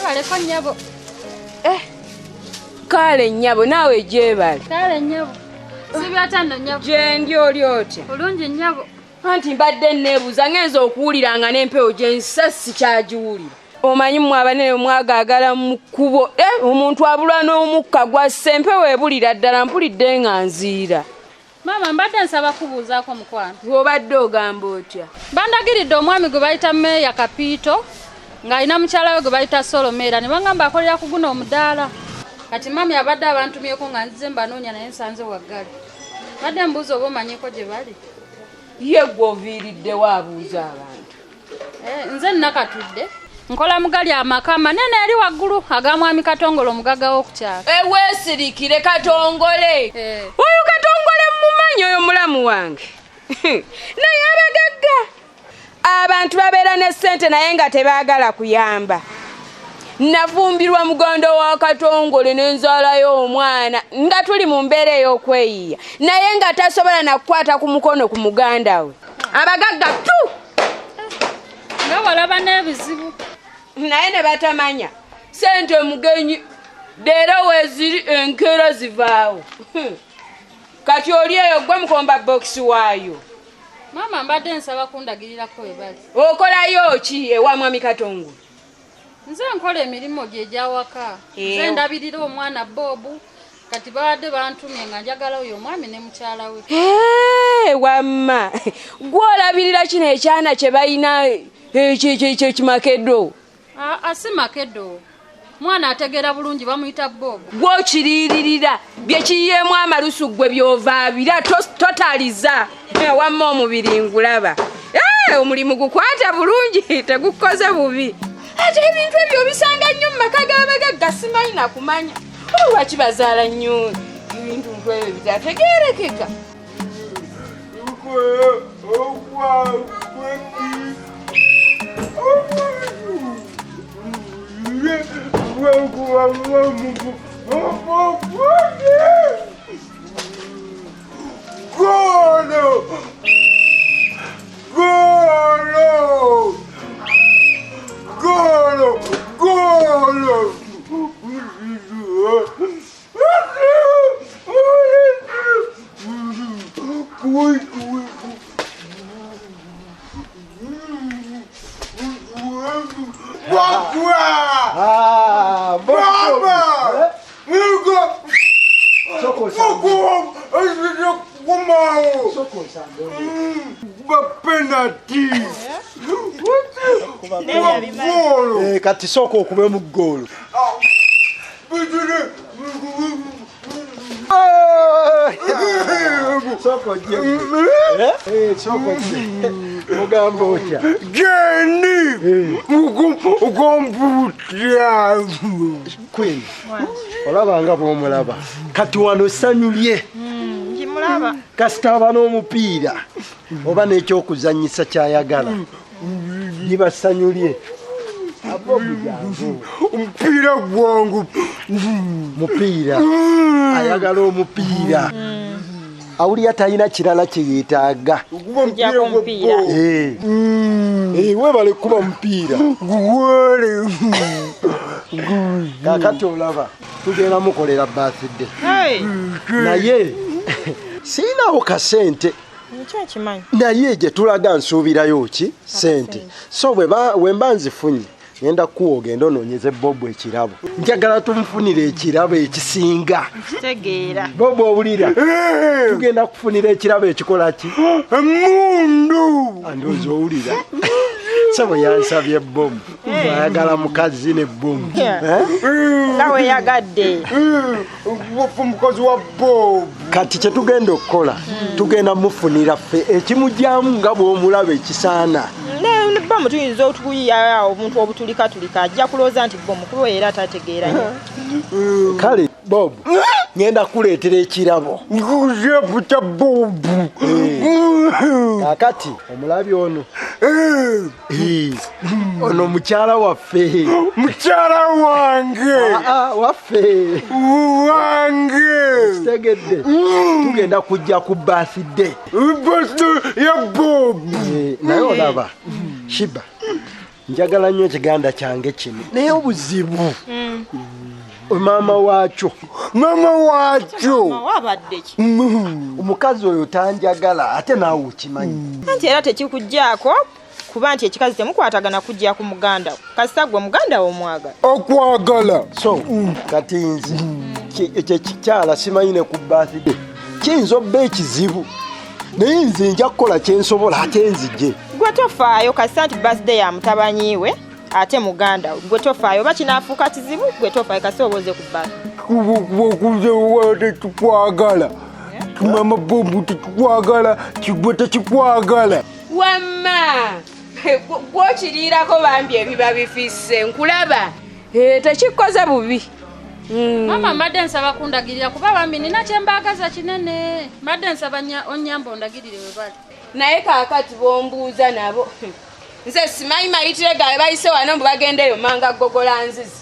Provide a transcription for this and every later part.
Kale ko nnyabo. Kale nnyabo naawe gyebale. Kale nnyabo. Sibyatano nnyabo. Gye ndi oli otya? Bulungi nnyabo. Anti mbadde neebuuza ngenza okuwuliranga n'empewo gye nsa sikyagiwulira. Omanyi mmwe abanene mwagaagala mu kkubo omuntu abulwa n'omukka gwassa empewo ebulira ddala mpulidde nga nziira. Mama mbadde nsaba kubuuzaako mukwano. Obadde ogamba otya? Bandagiridde omwami gwe bayita Meeya Kapiito ng'alina mukyala we gwe bayita Solomeera ne bangamba akolera ku guno omudaala. Kati mami abadde abantumyeko nga nzize mbanoonya naye nsanze waggale. Badde mbuuza oba omanyiko gye bali. Ye gwe oviiriddewo abuuza abantu. Nze nnakatudde. Nkola mugali amaka manene eri waggulu aga mwami Katongole omugaga w'okukyalo. Weesirikire Katongole. Oyo Katongole mmumanyi oyo mulamu wange. Naye abagagga. Abantu babeera ne ssente naye nga tebaagala kuyamba. Nafumbirwa muganda wa Katongole n'enzaalayo omwana nga tuli mu mbeera ey'okweyiya naye nga tasobola na kukwata ku mukono ku muganda we. Abagagga tu! Nga walaba n'ebizibu. Naye ne batamanya ssente mugenyi leero weeziri enkeera zivaawo. Kati oli eyo gwe mukomba bokisi waayo. Mama mbadde nsaba kundagirirako we bali. Okolayo ki ewa mwami Katongole? Nze nkola emirimu gye egyawaka. Nze ndabirira omwana Bobu. Kati baadde bantumye nga njagala oyo omwami ne mukyala we. Wamma gwolabirira kino ekyana kye balina ekimakedo. Si makedo. Mwana ategeera bulungi bamuyita Bobu. Gwokiriiririra bye kiyeemu amalusu gwe by'ovaabira totaliza. Wamma omubiri ngulaba. Omulimu gukwata bulungi tegukoze bubi. Ate ebintu ebyo bisanga nnyo mu maka g'abagagga simanyi na kumanya. Lwaki bazaala nnyo ebintu ebyo bitategeerekeka? Kati soko okube mu ggoolo. Soko je. Soko je. Mugamba otya. Geni. Ugomputya. Queen. Olaba nga bw'omulaba. Kati wano sanyulye. Njimulaba. Kasitaba n'omupiira. Oba n'ekyokuzannyisa kyayagala. Nibasanyulye. Omupiira gwangu. Mupiira. Ayagala omupiira. Awulira talina kirala kye yeetaaga. Webale kuba mupiira. Kakati olaba tugenda mukolera birthday. Naye siinawo kasente. Naye gye tulaga nsuubirayo ki sente. So bwe mba nzifunye ngenda kuwogenda onoonyeze Bobu ekirabo. Njagala tumufunire ekirabo ekisinga. Kitegeera. Bobu owulira. Tugenda kufunira ekirabo ekikola ki? Emundu. Andoozi owulira. Sabo yansabye Bobu. Ayagala mukazi ne Bobu. Nga weeyagadde. Mukazi wa Bobu. Kati kye tugenda okukola tugenda mufunira ffe ekimujjamu nga bw'omulaba ekisaana. Bomu tuyinza otukuyiya omuntu obutulikatulika ajja kulooza nti bomukulu era tategeera nnyo. Kale Bobu ngenda kuleetera ekirabo. Ekirabo kya Bobu. Kakati omulabi ono. Ono mukyala waffe. Mukyala wange. Waffe. Wange. Tegedde. Tugenda kujja ku birthday. Birthday ya Bobu. Naye olaba Shiba njagala nnyo ekiganda kyange kino naye obuzibu mama waakyo wabadde ki omukazi oyo tanjagala ate naawe okimanyi anti era tekikugjaako kuba nti ekikazi temukwatagana kujja ku muganda kasita gwe muganda w'omwagala okwagala so kati nze ekyo kikyala simanyine ku birthday kiyinza obba ekizibu naye nze nja kukola kyensobola ate nzije gwe tofaayo kasita nti birthday ya mutabanyiwe ate muganda gwe tofaayo oba kinaafuuka kizibu gwe tofaayo kasita oboze ku kuze tetukwagala mama bobu tetukwagala kigwe tekikwagala wamma gwokiriirako bambi ebiba bifisse nkulaba tekikoze bubi mama mbadde nsaba kundagirira kuba bambi nina kyembaagaza kinene mbadde nsaba onyamba ondagirire we bali naye kaakati bombuuza nabo nze simanyi mayitire gawe bayise wano mbu bagendeyo manga gogola nzizi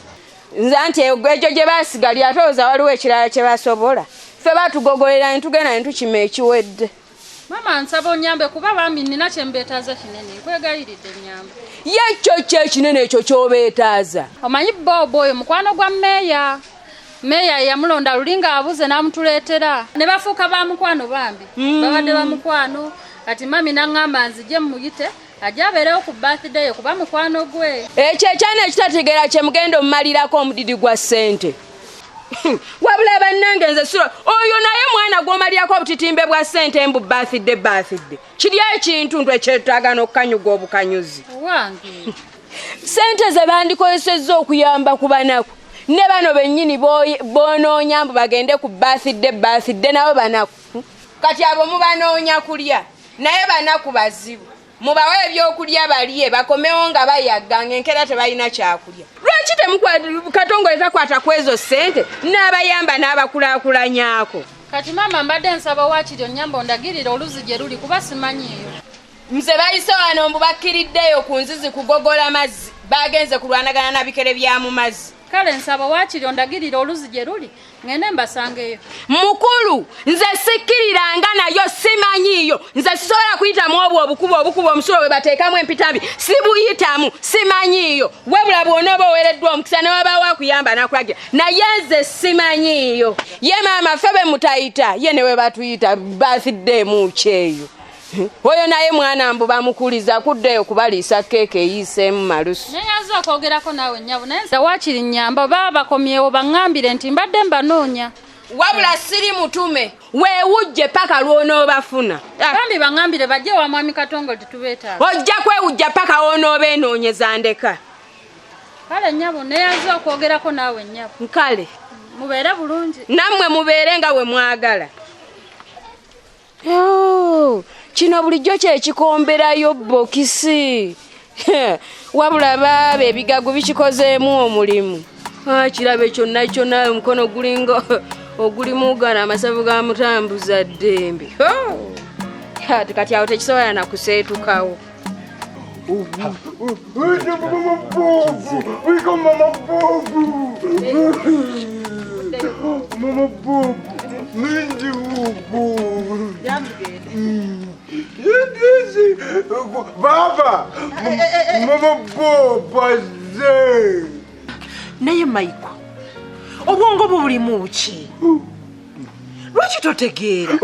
nze anti egyo gye baasigali atooza waliwo ekirala kye basobola ffe batugogolera netugenda netukima ekiwedde mama nsaba onyambe kuba bambi nina kyembeetaaza kinene nkwegayiridde nyamba yekyo kyekinene ekyo kyobeetaaza omanyi bobo oyo mukwano gwa meeya yamulonda luli nga abuze n'amutuleetera ne bafuuka bamukwano bambi babadde bamukwano kati mami naŋŋamba nzije muyite ajja abeerewo ku birthday kuba mukwano gwe ekyo ekyana ekitategeera kye mugenda omumalirako omudidi gwa ssente wabula bannange nze siro oyo naye mwana gw'omalirako obutitimbe bwa ssente mbu birthday kiri ekintu ntwe kyetagana okukanyuga obukanyuzi wange ssente ze bandikozesezza okuyamba ku banaku ne bano bennyini boonoonya mbu bagende ku birthday nabo banaku kati abo mubanoonya kulya naye banaku bazibu mubawe ebyokulya balye bakomewo nga bayagganga enkera tebalina kyakulya lwaki katongole takwata ku ezo ssente n'abayamba n'abakulaakulanyaako kati mama mbadde nsaba waakiri onyamba ondagirire oluzi gye luli kuba simanyiiyo nze bayise wano mbu bakkiriddeyo ku nzizi kugogola mazzi bagenze kulwanagana na bikere bya mu mazzi kale nsaba waakiri ondagirire oluzi gye luli ngende mbasangeyo mukulu nze sikkiriranga nayo simanyiiyo nze sisobola kuyitamu obwo obukubo omusulo bwe bateekamu empitambi sibuyitamu simanyiiyo webula bw'onooba oweereddwa omukisa ne wabaawo akuyamba nakulagira naye nze simanyiiyo ye maama ffe be mutayita ye ne we batuyita birthday mukyeyo oyo naye mwana mbu bamukuliza kuddeyo kubaliisa keeke eyiseemu malusu naye aza okwogerako naawe nnyabo naye waakiri nnyamba baba bakomyewo baŋŋambire nti mbadde mbanoonya wabula siri mutume weewujje paka lw'onoobafuna bambi baŋŋambire bajje wa mwami katongole tetubeetaaga ojja kwewujja paka w'onoobeenoonyeza ndeka kale nnyabo naye aza okwogerako naawe nnyabo nkale mubeere bulungi nammwe mubeere nga we mwagala kino bulijjo kyekikomberayo bokisi wabula baaba ebigagu bikikozeemu omulimu kirabe kyonna omukono gulinga ogulimuugana amasavu ga mutambuza ddembe kati awo tekisobola nakuseetukawo Baba, mama boba ze. Naye Maiko, obwongo buli muki? Lwaki totegeera?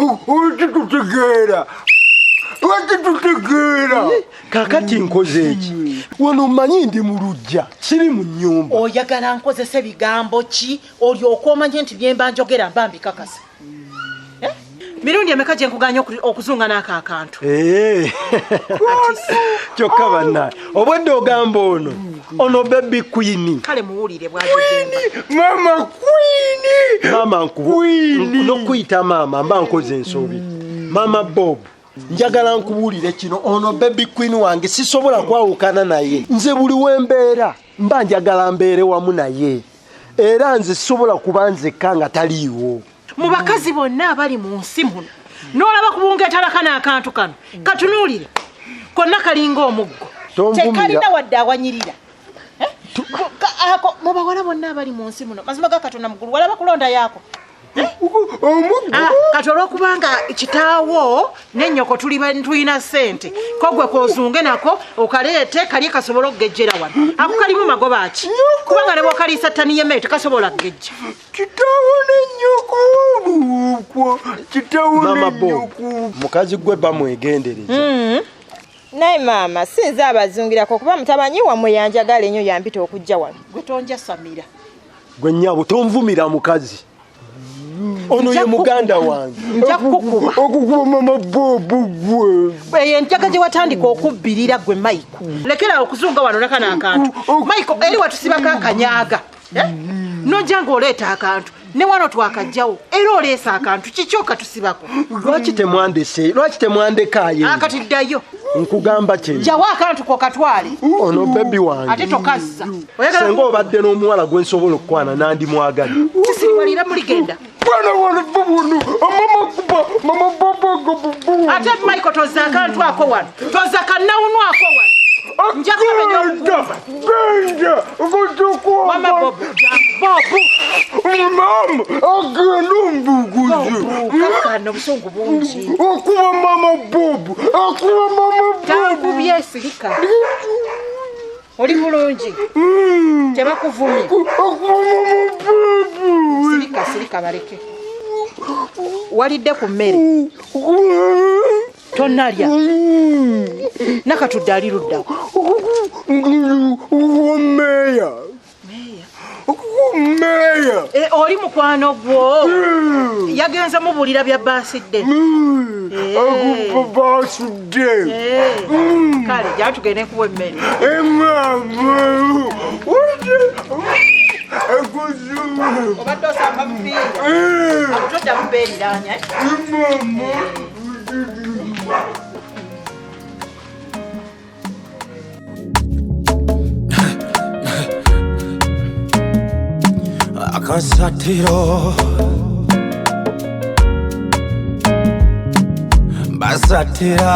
Tutegeera. kakati nkoze eki wano mmanyi ndi mu luggya siri mu nnyumba Oyagala nkozese bigambo ki olyoka omanye nti byemba njogera mba mbikakasa? Mirundi emeka gye nkuganya okuzunga n'ako akantu? kyokka bannaye obwedde ogamba ono baby queen. Kale muwulire bw'agenda. Mama queen nokuyita mama mba nkoze ensobi. Mama Bob njagala nkubuulire kino ono baby queen wange sisobola kwawukana naye. Nze buli wembeera mba njagala mbeere wamu naye era nze sisobola kuba nzekka nga taliiwo. Mu bakazi bonna abali mu nsi muno n'olaba kubungeetalaka n'akantu kano katunuulire konna kalinga omuggo tekalina wadde awanyirira. Mu bawala bonna abali mu nsi muno mazima ga Katonda mugulu walaba kulonda yaako kati olwokubanga kitaawo n'ennyoko tulina ssente kogwe kozunge nako okaleete kali kasobola okugejjera wano ako kalimu magoba ki kubanga ne bwokaliisa ttani y'emmere tekasobola kugejja kitaawo n'ennyoko kitaawo n'ennyoko mukazi gwe bamwegendereza naye maama sinza abazungirako kuba mutabanyi wammwe yanjagala ennyo yampita okujja wano gwe tonja Samira gwe nnyabo tonvumira mukazi ono ye muganda wange nja kukuba okukuba mama bobu gwe eyo enjaga gye watandika okubbirira gwe Maiko lekera okuzunga wano nakana akantu Maiko eri watusibako akanyaaga nojja ng'oleeta akantu ne wano twakajjawo era oleesa akantu kikyoka tusibako lwaki temwandekaayo akati ddayo nkugamba kye jawo akantu kokatwale ono bebi wange ate tokazza senga obadde n'omuwala gwe nsobola okukwana nandimwagala kisiriwalira muligenda bwana wana bubuno mama bobo ate Maiko toza akantu ako wano toza kannawunu ako wano Genda kutokuwa mama bobo mama agenda ombuguzi kakano busungu bungi okuba mama bobo tankubyesirika oli bulungi tebakuvumye okuba mama bobo sirika baleke walidde ku mmere tonalya nakatudde ali luddako meya oli mukwano gwo yagenza mubuulira bya baasidde basudde kale jaa tugende kuwa emmere obadde osamba mupiira akutodda mubeeriranya AKASATTIRO basatira